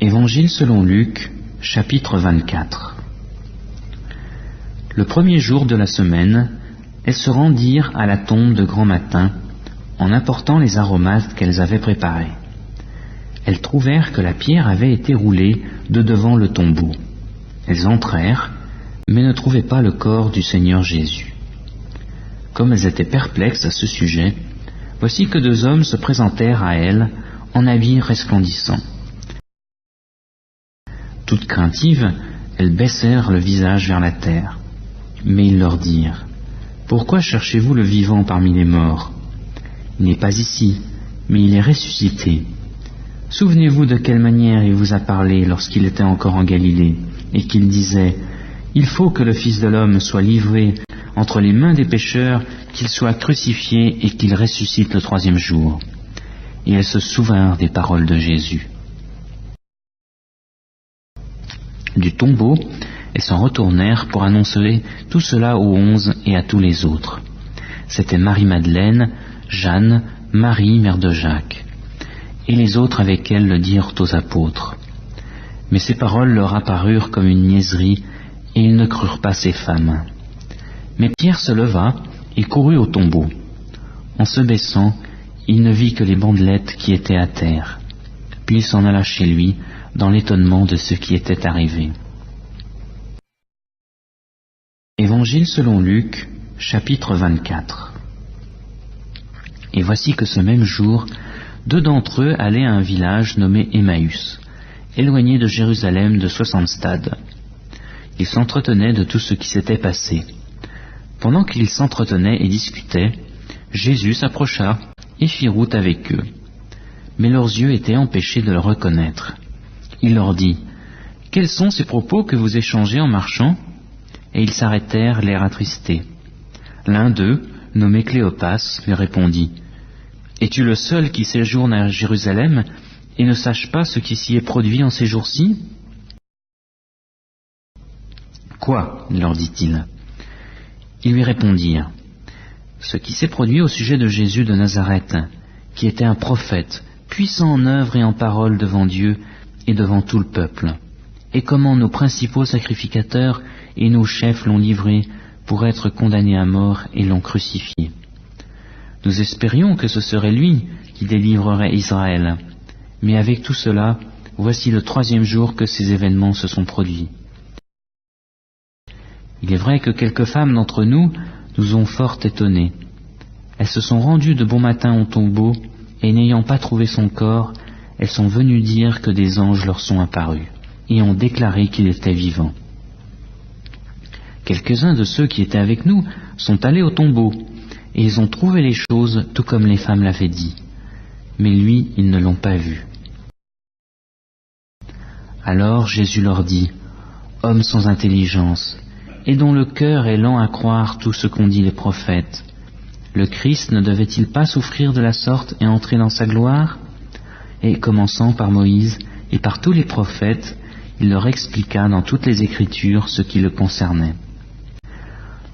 Évangile selon Luc, chapitre 24. Le premier jour de la semaine, elles se rendirent à la tombe de grand matin, en apportant les aromates qu'elles avaient préparés. Elles trouvèrent que la pierre avait été roulée de devant le tombeau. Elles entrèrent, mais ne trouvaient pas le corps du Seigneur Jésus. Comme elles étaient perplexes à ce sujet, voici que deux hommes se présentèrent à elles en habits resplendissants. Toutes craintives, elles baissèrent le visage vers la terre. Mais ils leur dirent : « Pourquoi cherchez-vous le vivant parmi les morts ? Il n'est pas ici, mais il est ressuscité. Souvenez-vous de quelle manière il vous a parlé lorsqu'il était encore en Galilée, et qu'il disait : « Il faut que le Fils de l'homme soit livré entre les mains des pécheurs, qu'il soit crucifié et qu'il ressuscite le troisième jour. » Et elles se souvinrent des paroles de Jésus. Du tombeau, elles s'en retournèrent pour annoncer tout cela aux 11 et à tous les autres. C'étaient Marie-Madeleine, Jeanne, Marie, mère de Jacques. Et les autres avec elles le dirent aux apôtres. Mais ces paroles leur apparurent comme une niaiserie, et ils ne crurent pas ces femmes. Mais Pierre se leva et courut au tombeau. En se baissant, il ne vit que les bandelettes qui étaient à terre. Puis il s'en alla chez lui, dans l'étonnement de ce qui était arrivé. Évangile selon Luc, chapitre 24. Et voici que ce même jour, deux d'entre eux allaient à un village nommé Emmaüs, éloigné de Jérusalem de 60 stades. Ils s'entretenaient de tout ce qui s'était passé. Pendant qu'ils s'entretenaient et discutaient, Jésus s'approcha et fit route avec eux. Mais leurs yeux étaient empêchés de le reconnaître. Il leur dit : « Quels sont ces propos que vous échangez en marchant ? » Et ils s'arrêtèrent, l'air attristés. L'un d'eux, nommé Cléopas, lui répondit : « Es-tu le seul qui séjourne à Jérusalem et ne sache pas ce qui s'y est produit en ces jours-ci ? » « Quoi ? leur dit-il. Ils lui répondirent : « Ce qui s'est produit au sujet de Jésus de Nazareth, qui était un prophète, puissant en œuvre et en parole devant Dieu et devant tout le peuple, et comment nos principaux sacrificateurs et nos chefs l'ont livré pour être condamné à mort et l'ont crucifié. Nous espérions que ce serait lui qui délivrerait Israël, mais avec tout cela, voici le troisième jour que ces événements se sont produits. Il est vrai que quelques femmes d'entre nous nous ont fort étonnés. Elles se sont rendues de bon matin au tombeau, et n'ayant pas trouvé son corps, elles sont venues dire que des anges leur sont apparus, et ont déclaré qu'il était vivant. Quelques-uns de ceux qui étaient avec nous sont allés au tombeau, et ils ont trouvé les choses tout comme les femmes l'avaient dit. Mais lui, ils ne l'ont pas vu. Alors Jésus leur dit : « Hommes sans intelligence, et dont le cœur est lent à croire tout ce qu'ont dit les prophètes, le Christ ne devait-il pas souffrir de la sorte et entrer dans sa gloire ? Et commençant par Moïse et par tous les prophètes, il leur expliqua dans toutes les Écritures ce qui le concernait.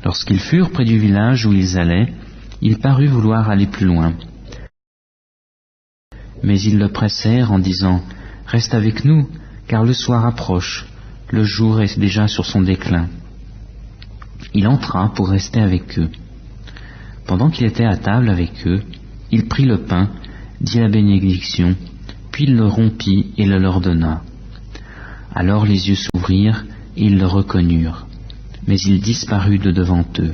Lorsqu'ils furent près du village où ils allaient, il parut vouloir aller plus loin. Mais ils le pressèrent en disant : « Reste avec nous, car le soir approche, le jour est déjà sur son déclin. » Il entra pour rester avec eux. Pendant qu'il était à table avec eux, il prit le pain, dit la bénédiction, puis il le rompit et le leur donna. Alors les yeux s'ouvrirent et ils le reconnurent, mais il disparut de devant eux.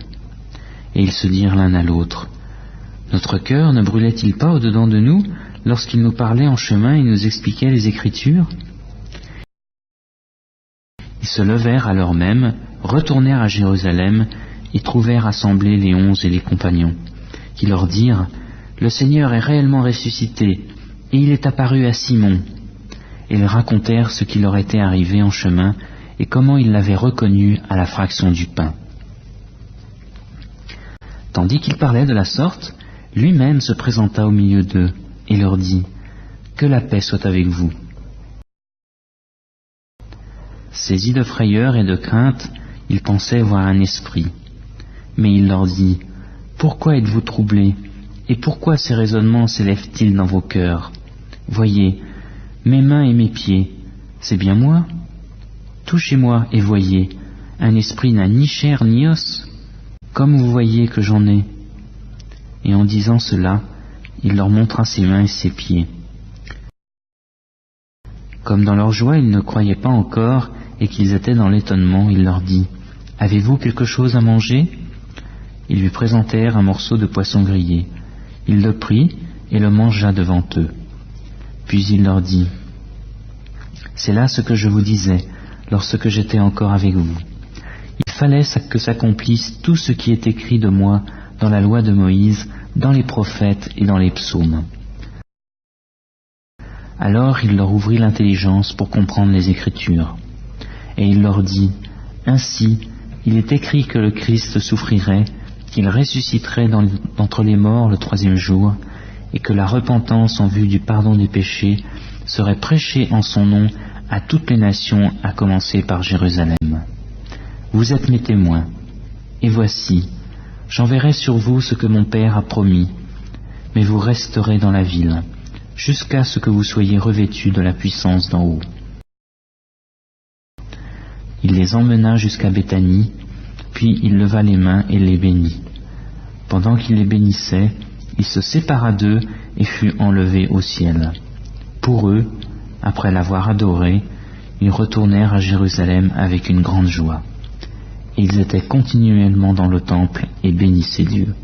Et ils se dirent l'un à l'autre : « Notre cœur ne brûlait-il pas au-dedans de nous lorsqu'il nous parlait en chemin et nous expliquait les Écritures ?» Ils se levèrent à l'heure même, retournèrent à Jérusalem et trouvèrent assemblés les 11 et les compagnons, qui leur dirent : « Le Seigneur est réellement ressuscité, et il est apparu à Simon. » Et ils racontèrent ce qui leur était arrivé en chemin et comment ils l'avaient reconnu à la fraction du pain. Tandis qu'il parlait de la sorte, lui-même se présenta au milieu d'eux et leur dit : « Que la paix soit avec vous. » Saisis de frayeur et de crainte, ils pensaient voir un esprit. Mais il leur dit : « Pourquoi êtes-vous troublés, et pourquoi ces raisonnements s'élèvent-ils dans vos cœurs ? Voyez, mes mains et mes pieds, c'est bien moi. Touchez-moi et voyez, un esprit n'a ni chair ni os, comme vous voyez que j'en ai. » Et en disant cela, il leur montra ses mains et ses pieds. Comme dans leur joie ils ne croyaient pas encore et qu'ils étaient dans l'étonnement, il leur dit, « Avez-vous quelque chose à manger ?» Ils lui présentèrent un morceau de poisson grillé. Il le prit et le mangea devant eux. Puis il leur dit, « C'est là ce que je vous disais lorsque j'étais encore avec vous. Il fallait que s'accomplisse tout ce qui est écrit de moi dans la loi de Moïse, dans les prophètes et dans les psaumes. » Alors il leur ouvrit l'intelligence pour comprendre les Écritures. Et il leur dit, « Ainsi, il est écrit que le Christ souffrirait, qu'il ressusciterait d'entre les morts le 3e jour, et que la repentance en vue du pardon des péchés serait prêchée en son nom à toutes les nations, à commencer par Jérusalem. Vous êtes mes témoins, et voici, j'enverrai sur vous ce que mon Père a promis, mais vous resterez dans la ville, jusqu'à ce que vous soyez revêtus de la puissance d'en haut. » Il les emmena jusqu'à Béthanie, puis il leva les mains et les bénit. Pendant qu'il les bénissait, il se sépara d'eux et fut enlevé au ciel. Pour eux, après l'avoir adoré, ils retournèrent à Jérusalem avec une grande joie. Et ils étaient continuellement dans le temple et bénissaient Dieu.